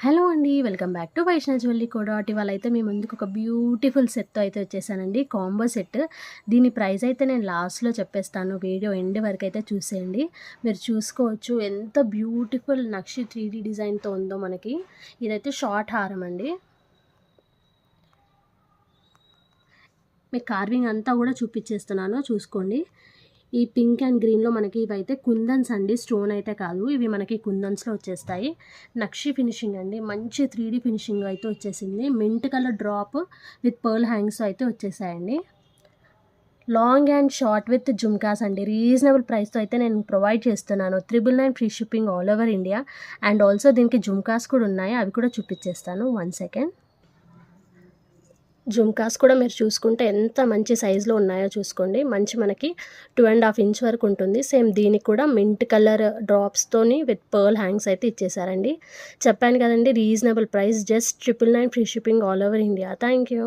Hello అండి. Welcome back to Vaishnavi jewellery కోడాట్. ఇవాళ అయితే మీ ముందుకు ఒక బ్యూటిఫుల్ సెట్‌తో అయితే వచ్చేసానండి. Combo set. దీని ప్రైస్ అయితే నేను లాస్ట్‌లో చెప్పేస్తాను. వీడియో ఎండ్ వరకు అయితే చూసేయండి. మీరు చూసుకోవచ్చు ఎంత బ్యూటిఫుల్ నక్షి 3D డిజైన్‌తో ఉందో మనకి. ఇదైతే షార్ట్ హారం అండి. మీకు కార్వింగ్ అంతా కూడా చూపించేస్తున్నాను చూసుకోండి. ఈ పింక్ అండ్ గ్రీన్లో మనకి ఇవైతే కుందన్స్ అండి, స్టోన్ అయితే కాదు. ఇవి మనకి కుందన్స్లో వచ్చేస్తాయి. నక్షి ఫినిషింగ్ అండి, మంచి 3D ఫినిషింగ్ అయితే వచ్చేసింది. Mint colour drop with pearl hangs అయితే వచ్చేసాయండి. Long and short with jhumkas అండి. రీజనబుల్ ప్రైస్తో అయితే నేను ప్రొవైడ్ చేస్తున్నాను. 999 free shipping all over India. And also దీనికి జుమ్కాస్ కూడా ఉన్నాయి, అవి కూడా చూపించేస్తాను. 1 సెకండ్. జుమ్కాస్ కూడా మీరు చూసుకుంటే ఎంత మంచి సైజులో ఉన్నాయో చూసుకోండి. మంచి మనకి 2.5 ఇంచ్ వరకు ఉంటుంది. సేమ్ దీనికి కూడా మింట్ కలర్ డ్రాప్స్తోని విత్ పర్ల్ హ్యాంగ్స్ అయితే ఇచ్చేసారండి. చెప్పాను కదండి reasonable price, just 999 free shipping all over India. Thank you.